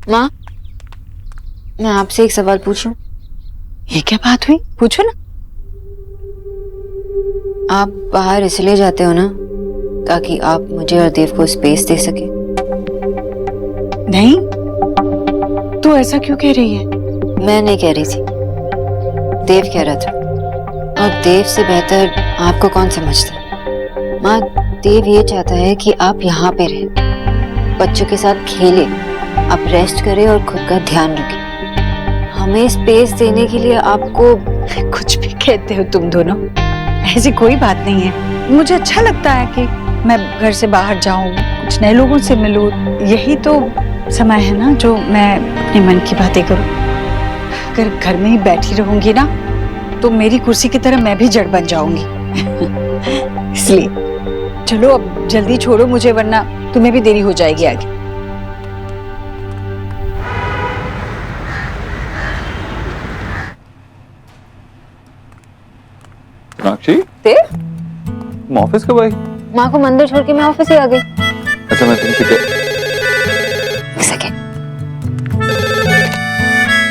माँ, मैं आपसे एक सवाल पूछूं? ये क्या बात हुई? पूछो ना। आप बाहर इसलिए जाते हो ना ताकि आप मुझे और देव को स्पेस दे सके? नहीं, तू ऐसा क्यों कह रही है? मैं नहीं कह रही थी, देव कह रहा था। और देव से बेहतर आपको कौन समझता है? माँ, देव ये चाहता है कि आप यहाँ पे रहें, बच्चों के साथ खेलें, आप रेस्ट करें और खुद का ध्यान रखें। हमें स्पेस देने के लिए आपको कुछ भी कहते हो तुम दोनों, ऐसी कोई बात नहीं है। मुझे अच्छा लगता है कि मैं घर से बाहर जाऊं, कुछ नए लोगों से मिलूं। यही तो समय है ना जो मैं अपने मन की बातें करूं। अगर घर में ही बैठी रहूंगी ना तो मेरी कुर्सी की तरह मैं भी जड़ बन जाऊंगी। इसलिए चलो अब जल्दी छोड़ो मुझे, वरना तुम्हें भी देरी हो जाएगी आगे। मीनाक्षी, तुम ऑफिस कब आई? माँ को मंदिर छोड़ के मैं ऑफिस ही आ गई। अच्छा, मैं तुमसे एक सेकेंड।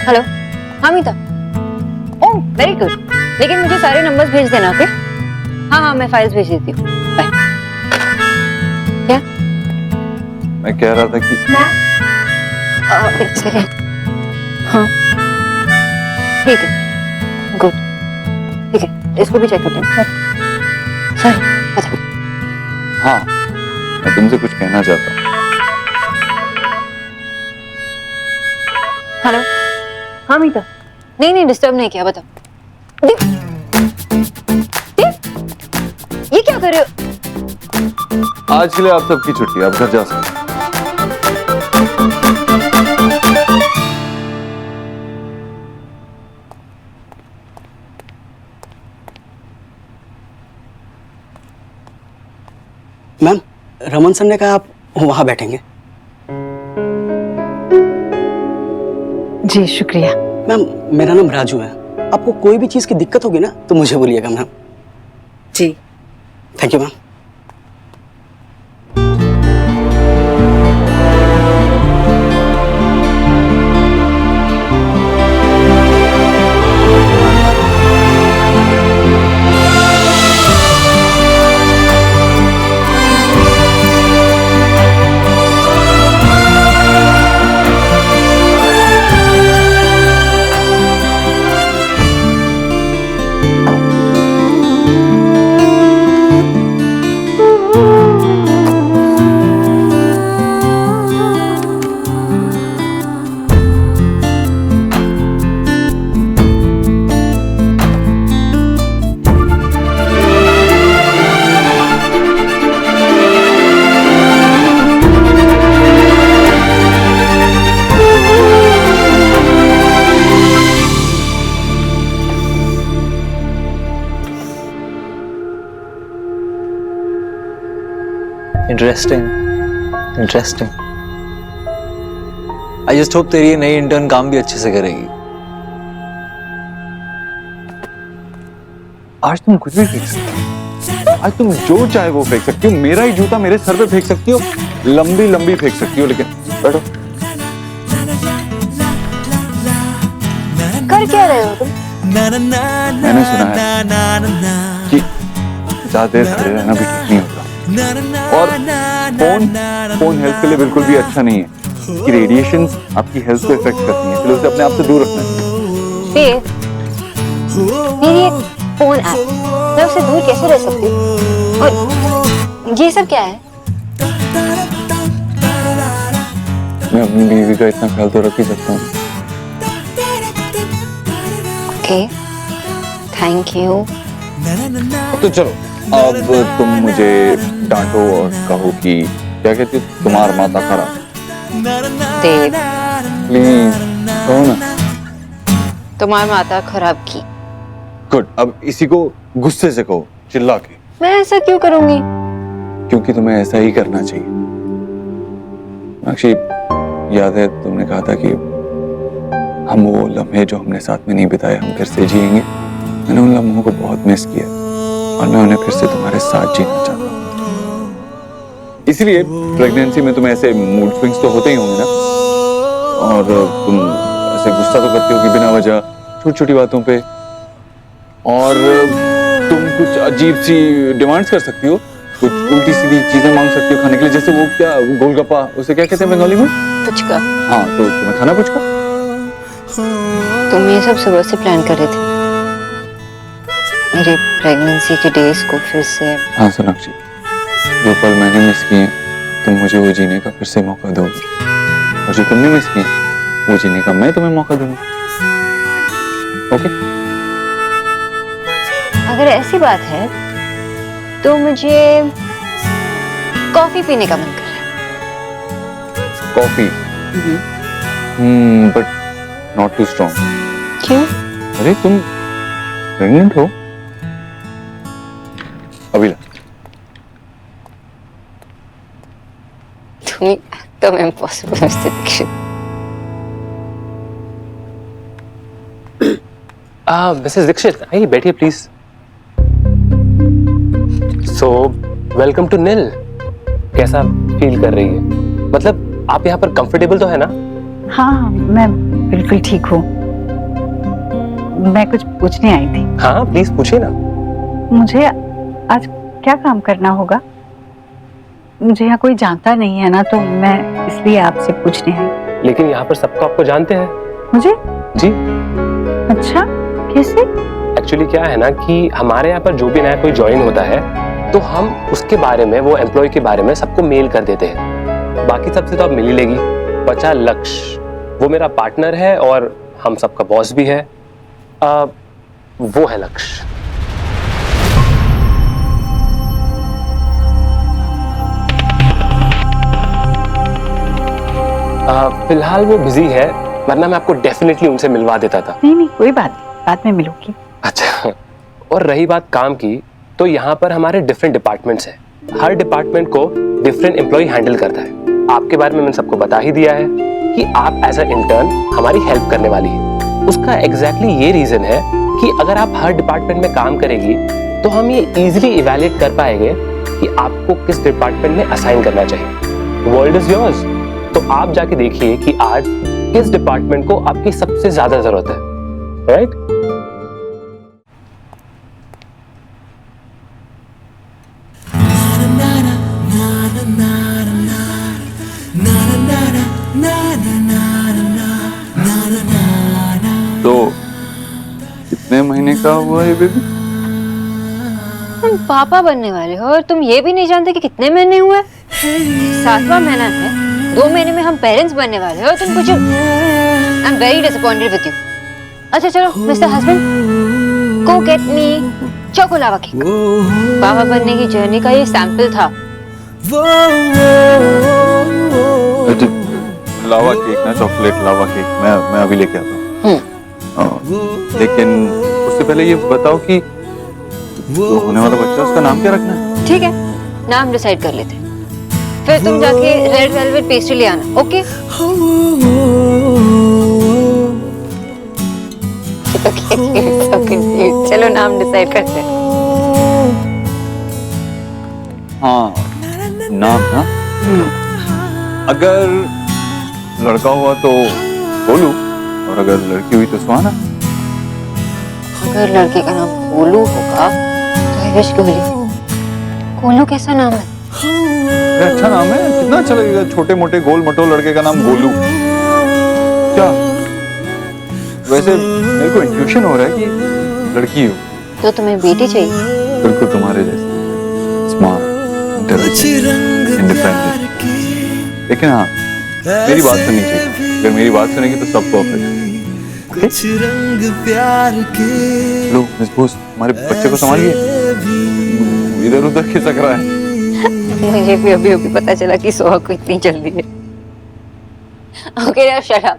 हेलो, हाँ मीता। ओह वेरी गुड, लेकिन मुझे सारे नंबर्स भेज देना, ओके? हाँ, मैं फाइल्स भेज देती हूँ। बाय। क्या? मैं कह रहा था कि एक सेकेंड। हाँ ठीक है, गुड, ठीक है, इसको भी चेक करते हैं। सॉरी, बताओ। हाँ, मैं तुमसे कुछ कहना चाहता हूँ। हेलो, हाँ मीता। नहीं, डिस्टर्ब नहीं किया, बताओ। ये क्या कर रहे हो? आज के लिए आप सबकी छुट्टी, आप घर जा सकते हैं। मैम, रमन सर ने कहा आप वहां बैठेंगे। जी शुक्रिया। मैम, मेरा नाम राजू है। आपको कोई भी चीज की दिक्कत होगी ना तो मुझे बोलिएगा मैम। जी thank you ma'am. Interesting. I just hope तेरी ये नई इंटर्न काम भी अच्छे से करेगी। आज तुम कुछ भी फेंक सकती हो, आज तुम जो चाहे वो फेंक सकती हो। मेरा ही जूता मेरे सर पे फेंक सकती हो, लंबी लंबी फेंक सकती हो, लेकिन बैठो। कर क्या रहे हो तुम? मैंने सुना है कि ज्यादा देर खड़े रहना भी ठीक नहीं होता, और फोन हेल्थ के लिए बिल्कुल भी अच्छा नहीं है कि रेडिएशंस आपकी हेल्थ को इफेक्ट करती हैं, इसलिए उसे अपने आप से दूर रखना चाहिए। मेरी एक फोन ऐप, मैं उससे दूर कैसे रह सकती हूँ? और ये सब क्या है? मैं अपनी बीवी का इतना ख्याल तो रख ही सकता हूँ। Okay, thank you. तो चलो, अब तुम मुझे डांटो और कहो कि क्या कहती हो, तुम्हार माता खराब। देव, प्लीज कहो ना। तुम्हारी माता खराब की। गुड, अब इसी को गुस्से से कहो, चिल्ला के। मैं ऐसा क्यों करूंगी? क्योंकि तुम्हें ऐसा ही करना चाहिए। मीनाक्षी, याद है तुमने कहा था कि हम वो लम्हे जो हमने साथ में नहीं बिताए हम फिर से जिएंगे। मैंने उन लम्हों को बहुत मिस किया और मैं उन्हें फिर से तुम्हारे साथ जीना चाहता हूँ। इसलिए प्रेगनेंसी में तुम्हें ऐसे मूड स्विंग्स तो होते ही होंगे ना, और तुम ऐसे गुस्सा तो करती हो कि बिना वजह छोटी छोटी बातों पे, और तुम कुछ अजीब सी डिमांड्स कर सकती हो, कुछ उल्टी सीधी चीजें मांग सकती हो खाने के लिए, जैसे वो क्या गोलगप्पा, उसे क्या कहते हैं बंगाली में? पुचका। हाँ, तो तुम्हें खाना पुचका? तुम ये सब सुबह से प्लान कर रहे थे मेरी प्रेगनेंसी के डेज को फिर से। हाँ सोनाक्षी, जो पल मैंने मिस किए तुम मुझे वो जीने का फिर से मौका दोगे, और जो तुमने मिस किए वो जीने का मैं तुम्हें मौका दूंगा। ओके? अगर ऐसी बात है तो मुझे कॉफी पीने का मन कर रहा है। Coffee? But not too strong. क्यों? अरे तुम प्रेग्नेंट हो? अभी ला। तुम एकदम impossible Mr Dikshit. Mrs Dikshit, आइए बैठिए प्लीज। सो वेलकम टू निल। कैसा फील कर रही है? मतलब आप यहाँ पर कंफर्टेबल तो है ना? हाँ, मैं बिल्कुल ठीक हूँ। मैं कुछ पूछने आई थी। हाँ प्लीज पूछिए ना। मुझे आज क्या काम करना होगा? मुझे यहाँ कोई जानता नहीं है ना, तो मैं इसलिए आपसे पूछने आई। लेकिन यहाँ पर सबको आपको जानते हैं। मुझे? जी। अच्छा, कैसे? एक्चुअली क्या है ना कि हमारे यहाँ पर जो भी नया कोई ज्वाइन होता है तो हम उसके बारे में, वो एम्प्लॉय के बारे में सबको मेल कर देते हैं। बाकी सबसे तो आप मिल ही लेगी। बचा लक्ष्य, वो मेरा पार्टनर है और हम सबका बॉस भी है। वो है लक्ष्य। फिलहाल वो बिजी है, वरना मैं आपको डेफिनेटली उनसे मिलवा देता था। नहीं, कोई बात नहीं, बाद में मिलूंगी। अच्छा, और रही बात काम की, तो यहाँ पर हमारे डिफरेंट डिपार्टमेंट्स हैं। हर डिपार्टमेंट को डिफरेंट एम्प्लॉय हैंडल करता है। आपके बारे में मैंने सबको बता ही दिया है कि आप एज अ इंटर्न हमारी हेल्प करने वाली है। उसका एग्जैक्टली ये रीजन है कि अगर आप हर डिपार्टमेंट में काम करेगी तो हम ये इजीली इवैल्यूएट कर पाएंगे कि आपको किस डिपार्टमेंट में असाइन करना चाहिए। World is yours. तो आप जाके देखिए कि आज किस डिपार्टमेंट को आपकी सबसे ज्यादा जरूरत है, राइट? तो कितने महीने का हुआ ये बेबी? तुम पापा बनने वाले हो और तुम ये भी नहीं जानते कि कितने महीने हुए? 7वां महीना है। 2 महीने में हम पेरेंट्स बनने वाले हो। तुम कुछ I am very disappointed with you. अच्छा चलो मिस्टर हस्बैंड, गो get me choco lava cake. पापा बनने की जर्नी का ये सैंपल था। लावा केक ना, चॉकलेट लावा केक मैं अभी लेके आता हूँ। लेकिन उससे पहले ये बताओ कि जो होने वाला बच्चा, उसका नाम क्या रखना है? ठीक है, नाम डिसाइड कर लेते हैं। फिर तुम जाके रेड वेलवेट पेस्ट्री ले आना, ओके? चलो नाम डिसाइड करते हैं। हाँ, नाम ना, अगर लड़का हुआ तो गोलू, और अगर लड़की हुई तो सुहाना। अगर लड़के का नाम गोलू होगा तो आई विश गोली। गोलू कैसा नाम है? अच्छा नाम है, कितना अच्छा लगेगा। छोटे मोटे गोल मटोल लड़के का नाम गोलू। क्या वैसे मेरे को इंट्यूशन हो रहा है कि लड़की हो। तो तुम्हें बेटी चाहिए? बिल्कुल तुम्हारे जैसे, स्मार्ट, इंटेलिजेंट, इंडिपेंडेंट। लेकिन हाँ, मेरी बात सुननी चाहिए। अगर मेरी बात सुनेगी तो सब परफेक्ट। लो मिस बोस, हमारे बच्चे को संभालिए, इधर उधर खिसक रहा है। मुझे भी अभी पता चला कि सोहा को इतनी जल्दी है। ओके यार, शट अप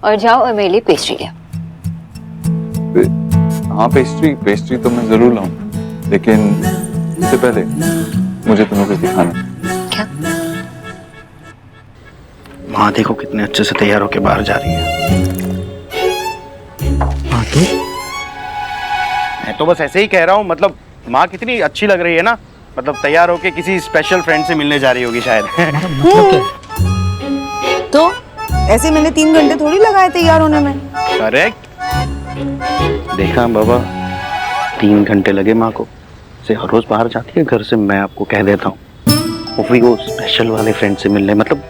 और जाओ और मेरे लिए पेस्ट्री ले आओ। हाँ, पेस्ट्री तो मैं जरूर लाऊं, लेकिन इससे पहले मुझे तुम्हें कुछ दिखाना। क्या? माँ देखो कितने अच्छे से तैयार होके बाहर जा रही है। हाँ तो मैं तो बस ऐसे ही कह रहा हूँ, मतलब माँ कितनी अच्छी लग रही है ना। मतलब तैयार होके किसी स्पेशल फ्रेंड से मिलने जा रही होगी शायद। तो ऐसे मैंने 3 घंटे थोड़ी लगाए तैयार होने में। करेक्ट। देखा बाबा, 3 घंटे लगे माँ को। से हर रोज बाहर जाती है घर से, मैं आपको कह देता हूँ। वो स्पेशल वाले फ्रेंड से मिलने, मतलब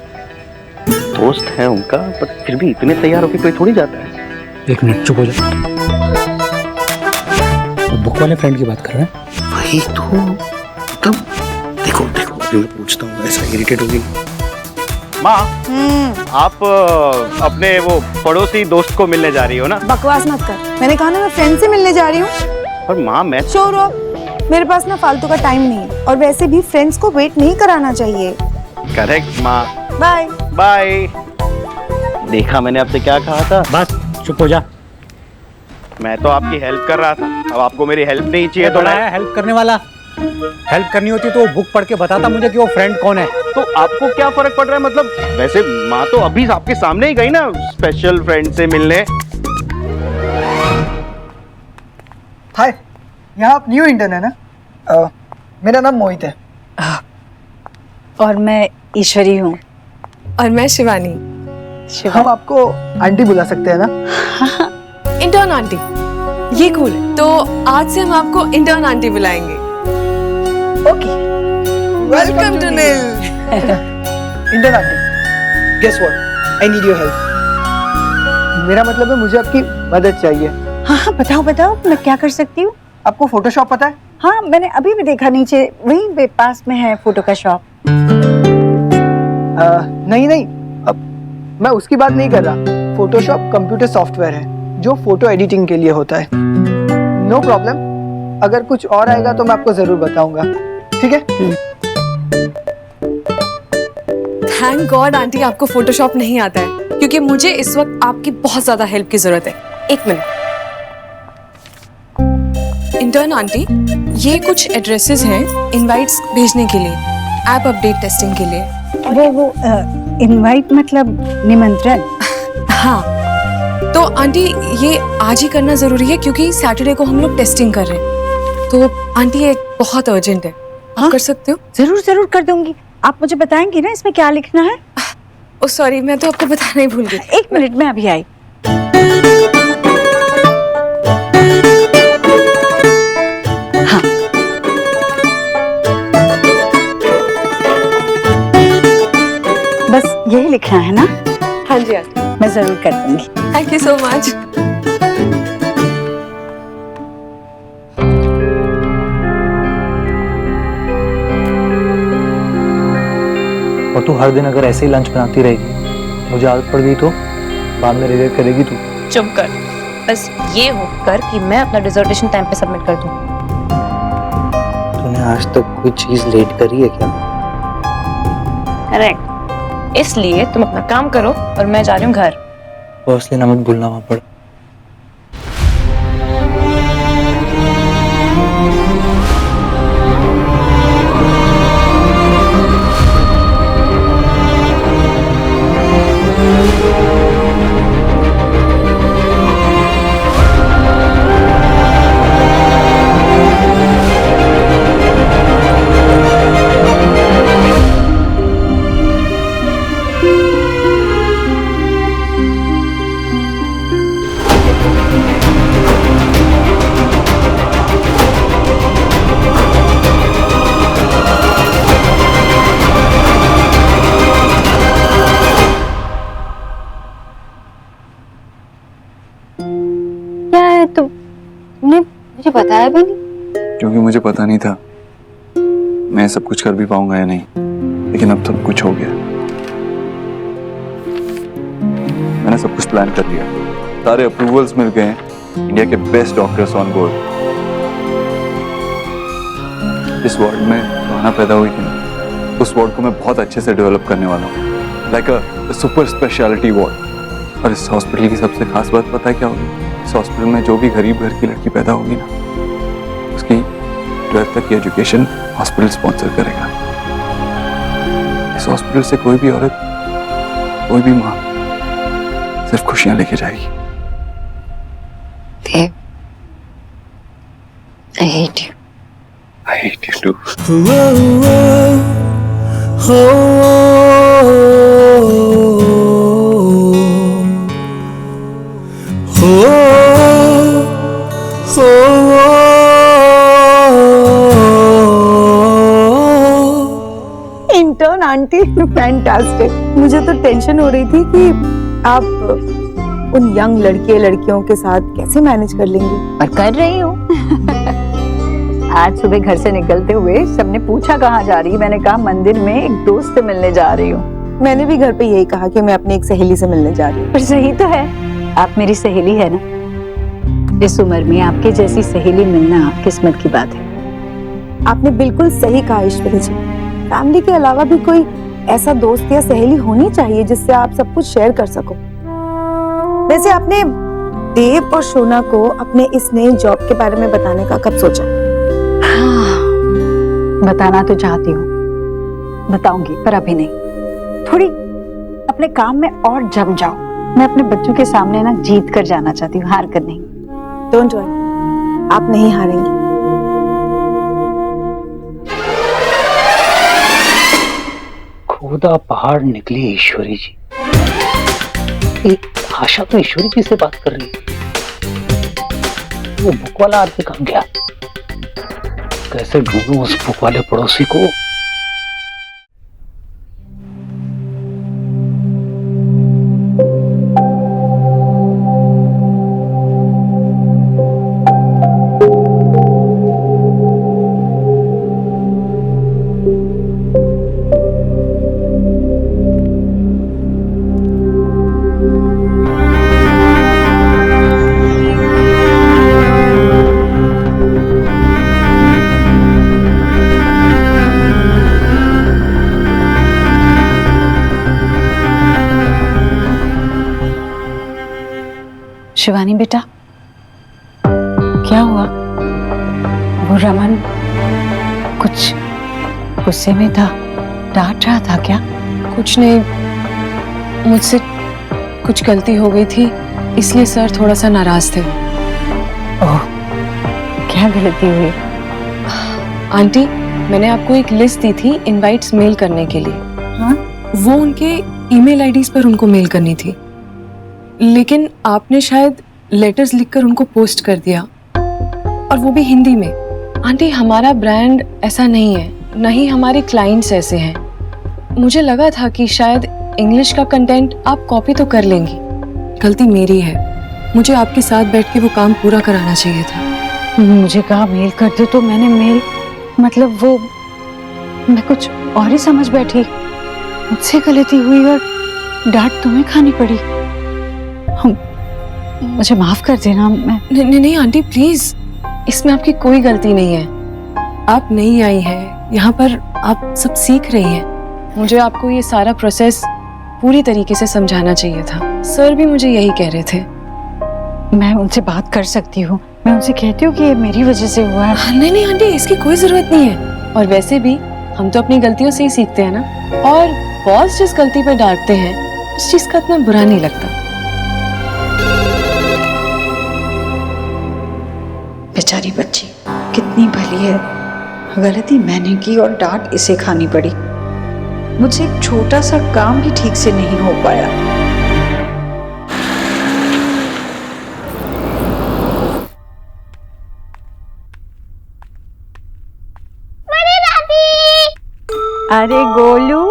दोस्त है उनका, पर फिर भी इतने तैयार होकर कोई थोड़ी जाता है। एक मिनट चुप हो जा। तो बुक वाले फ्रेंड की बात कर रहे हैं? वही तो, मतलब देखो अभी मैं पूछता हूँ, ऐसा इरिटेट होगी। माँ, आप अपने वो पड़ोसी दोस्त को मिलने जा रही हो ना? बकवास मत कर, मैंने कहा ना मैं फ्रेंड से मिलने जा रही हूँ। और माँ मैं शोर हो, मेरे पास ना फालतू का टाइम नहीं है, और वैसे भी फ्रेंड्स को वेट नहीं कराना चाहिए। करेक्ट माँ। Bye bye. देखा मैंने आपसे क्या कहा था? बस चुप हो जा। मैं तो आपकी हेल्प कर रहा था, अब आपको मेरी हेल्प नहीं चाहिए तो मैं हेल्प करने वाला। हेल्प करनी होती तो वो बुक पढ़ के बताता मुझे कि वो फ्रेंड कौन है। तो आपको क्या फर्क पड़ रहा है? मतलब वैसे माँ तो अभी आपके सामने ही गई ना स्पेशल फ्रेंड से मिलने। हाय, यहाँ आप न्यू इंटर्न है ना? मेरा नाम मोहित है। और मैं ईश्वरी हूँ। और मैं शिवानी। हम आपको आंटी बुला सकते हैं ना? इंटर्न आंटी, ये कूल है। तो आज से हम आपको इंटर्न आंटी बुलाएंगे। Okay. Welcome to Neel. Intern aunty, guess what? I need your help. मेरा मतलब है मुझे आपकी मदद चाहिए। हाँ बताओ मैं क्या कर सकती हूँ? आपको फोटोशॉप पता है? हाँ, मैंने अभी भी देखा, नीचे वहीं पे पास में है फोटो का शॉप। नहीं, अब मैं उसकी बात नहीं कर रहा। फोटोशॉप कंप्यूटर सॉफ्टवेयर है जो फोटो एडिटिंग के लिए होता है। नो प्रॉब्लम, अगर कुछ और आएगा तो मैं आपको जरूर बताऊंगा, ठीक है? थैंक गॉड आंटी आपको फोटोशॉप नहीं आता है, क्योंकि मुझे इस वक्त आपकी बहुत ज्यादा हेल्प की जरूरत है। 1 मिनट। इंटर्न आंटी, ये कुछ एड्रेसेस हैं इनवाइट्स भेजने के लिए, ऐप अपडेट टेस्टिंग के लिए। वो इनवाइट मतलब निमंत्रण? हाँ, तो आंटी ये आज ही करना जरूरी है, क्योंकि सैटरडे को हम लोग टेस्टिंग कर रहे हैं। तो आंटी ये बहुत अर्जेंट है। आप कर सकते हो? जरूर कर दूंगी। आप मुझे बताएंगी ना इसमें क्या लिखना है? ओ सॉरी, मैं तो आपको बताना ही भूल गई। 1 मिनट में अभी आई। हाँ, बस यही लिखना है ना? हाँ जी आंटी, मैं जरूर कर दूंगी। Thank you so much. और तू हर दिन अगर ऐसे ही लंच बनाती रहेगी, मुझे आदत पड़ गई तो बाद में रिग्रेट करेगी तू। चुप कर, बस ये हो कर कि मैं अपना डिसर्टेशन टाइम पे सबमिट कर दूं। तूने आज तक कोई चीज लेट करी है क्या? करेक्ट, इसलिए तुम अपना काम करो और मैं जा रही हूँ घर। बॉस लेना मत भूलना वहां पर। तुमने मुझे बताया भी नहीं। क्योंकि मुझे पता नहीं था मैं सब कुछ कर भी पाऊंगा या नहीं, लेकिन अब सब कुछ हो गया। मैंने सब कुछ प्लान कर लिया, सारे अप्रूवल्स मिल गए, इंडिया के बेस्ट डॉक्टर्स ऑन बोर्ड। इस वार्ड में रोना पैदा हुई थी ना, उस वार्ड को मैं बहुत अच्छे से डेवलप करने वाला हूँ, like a super speciality ward. और इस हॉस्पिटल की सबसे खास बात पता है क्या होगी? इस हॉस्पिटल में जो भी गरीब घर की लड़की पैदा होगी ना, उसकी 12th तक की एजुकेशन हॉस्पिटल स्पॉन्सर करेगा। इस हॉस्पिटल से कोई भी औरत, कोई भी माँ सिर्फ खुशियां लेके जाएगी। देव, I hate you. I hate you too. Aunty fantastic. मुझे तो टेंशन हो रही थी कि आप उन यंग लड़कियों के साथ कैसे मैनेज कर लेंगी। और कर रही हूँ। आज सुबह घर से निकलते हुए सबने पूछा कहाँ जा रही है, मैंने कहा मंदिर में एक दोस्त से मिलने जा रही हूँ। मैंने भी घर पे यही कहा कि मैं अपनी एक सहेली से मिलने जा रही हूँ। पर सही तो है, आप मेरी सहेली है ना। इस उम्र में आपके जैसी सहेली मिलना किस्मत की बात है। आपने बिल्कुल सही कहा ईश्वरी जी। फैमिली के अलावा भी कोई ऐसा दोस्त या सहेली होनी चाहिए जिससे आप सब कुछ शेयर कर सको। वैसे आपने देव और शोना को अपने इस नए जॉब के बारे में बताने का कब सोचा? हाँ, बताना तो चाहती हूँ, बताऊंगी, पर अभी नहीं। थोड़ी अपने काम में और जम जाओ। मैं अपने बच्चों के सामने ना जीत कर जाना चाहती हूँ, हार कर नहीं। डोंट वरी, आप नहीं हारेंगी। खुदा पहाड़ निकली ईश्वरी जी। एक आशा तो ईश्वरी जी से बात कर रही है। वो बुक वाला आदमी कहाँ गया? कैसे ढूंढूं उस बुक वाले पड़ोसी को? शिवानी बेटा, क्या हुआ? वो रमन कुछ गुस्से में था, डांट रहा था क्या? कुछ नहीं, मुझसे कुछ गलती हो गई थी, इसलिए सर थोड़ा सा नाराज थे। ओह, क्या गलती हुई? आंटी, मैंने आपको एक लिस्ट दी थी इनवाइट्स मेल करने के लिए। हाँ? वो उनके ईमेल आईडीज पर उनको मेल करनी थी, लेकिन आपने शायद लेटर्स लिखकर उनको पोस्ट कर दिया, और वो भी हिंदी में। आंटी, हमारा ब्रांड ऐसा नहीं है, न ही हमारे क्लाइंट्स ऐसे हैं। मुझे लगा था कि शायद इंग्लिश का कंटेंट आप कॉपी तो कर लेंगी। गलती मेरी है, मुझे आपके साथ बैठ के वो काम पूरा कराना चाहिए था। मुझे कहा मेल कर दो, तो मैंने मेल मतलब वो मैं कुछ और ही समझ बैठी। मुझसे गलती हुई और डांट तुम्हें खानी पड़ी। मुझे माफ कर देना। मैं नहीं आंटी, प्लीज, इसमें आपकी कोई गलती नहीं है। आप नई आई हैं, यहाँ पर आप सब सीख रही हैं। मुझे आपको ये सारा प्रोसेस पूरी तरीके से समझाना चाहिए था। सर भी मुझे यही कह रहे थे। मैं उनसे बात कर सकती हूँ, मैं उनसे कहती हूँ कि ये मेरी वजह से हुआ है। नहीं आंटी, इसकी कोई जरूरत नहीं है। और वैसे भी हम तो अपनी गलतियों से ही सीखते हैं ना। और बॉस जिस गलती पे डांटते हैं, उस चीज का इतना बुरा नहीं लगता। बेचारी बच्ची कितनी भली है। गलती मैंने की और डांट इसे खानी पड़ी। मुझसे एक छोटा सा काम भी ठीक से नहीं हो पाया। बड़ी दादी! अरे गोलू,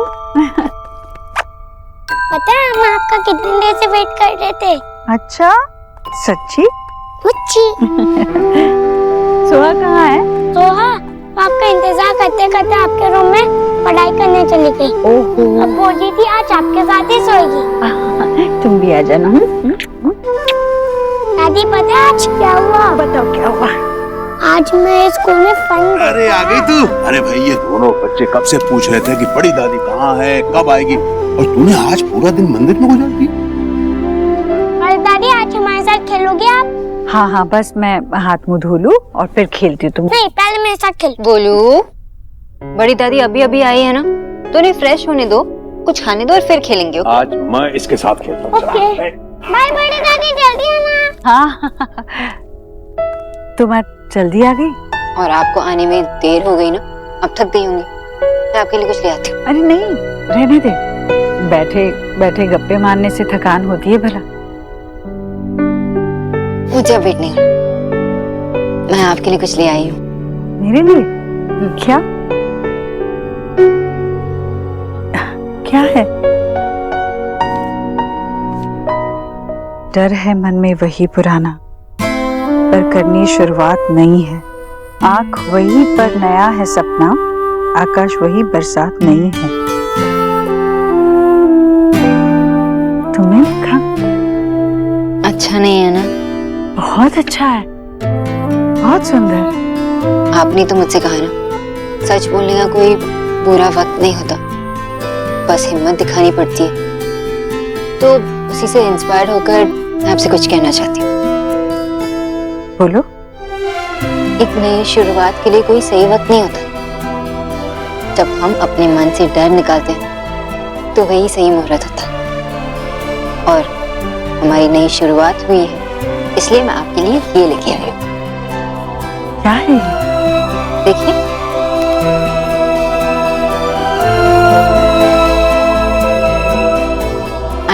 पता है हम आपका कितने देर से वेट कर रहे थे। अच्छा, सच्ची? सोहा कहाँ है? सोहा आपका इंतजार करते करते आपके रूम में पढ़ाई करने चली गई। ओहो। अब बोल रही थी आज आपके साथ ही सोएगी। तुम भी आ जाना। दादी, पता है आज क्या हुआ? बताओ क्या हुआ? आज मैं स्कूल में फन। अरे आ गई तू? अरे भाई, ये दोनों बच्चे कब से पूछ रहे थे कि बड़ी दादी कहाँ है, कब आएगी, और तूने आज पूरा दिन मंदिर में गुजार दी। बड़ी दादी, आज हमारे साथ खेलोगे आप? हाँ हाँ, बस मैं हाथ मुंह धो लूं और फिर खेलती हूँ। तुम नहीं, पहले मेरे साथ खेल। गोलू, बड़ी दादी अभी अभी आई है ना, तो उन्हें फ्रेश होने दो, कुछ खाने दो और फिर खेलेंगे। आज मैं इसके साथ खेलता हूँ। ओके, बाय बड़ी दादी, जल्दी आना। हाँ, तुम आज जल्दी आ गई? और आपको आने में देर हो गई ना, अब थक गई होंगी, मैं आपके लिए कुछ ले आती हूँ। अरे नहीं, रहने दे। बैठे बैठे गप्पे मारने से थकान होती है भला। मुझे अब वेट नहीं होना, मैं आपके लिए कुछ ले आई हूँ। मेरे लिए? क्या? क्या है? डर है मन में वही पुराना, पर करनी शुरुआत नहीं है। आंख वही पर नया है सपना, आकाश वही बरसात नहीं है। तुमने लिखा? अच्छा नहीं है ना? बहुत अच्छा है, बहुत सुंदर। आपने तो मुझसे कहा ना, सच बोलने का कोई बुरा वक्त नहीं होता, बस हिम्मत दिखानी पड़ती है। तो उसी से इंस्पायर्ड होकर मैं आपसे कुछ कहना चाहती हूँ। बोलो। एक नई शुरुआत के लिए कोई सही वक्त नहीं होता। जब हम अपने मन से डर निकालते हैं तो वही सही मुहूर्त होता है। और हमारी नई शुरुआत हुई है, इसलिए मैं आपके लिए ये लेके आई हूँ। क्या है? देखिए।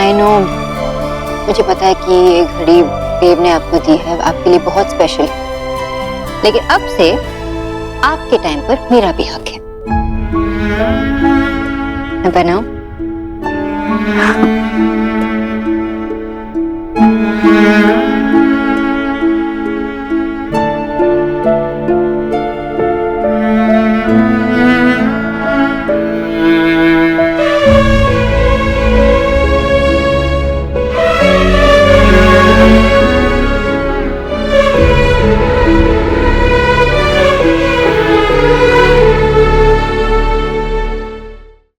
आई नो, मुझे पता है कि ये घड़ी देव ने आपको दी है, आपके लिए बहुत स्पेशल है, लेकिन अब से आपके टाइम पर मेरा भी हक है। मैं बनाऊं?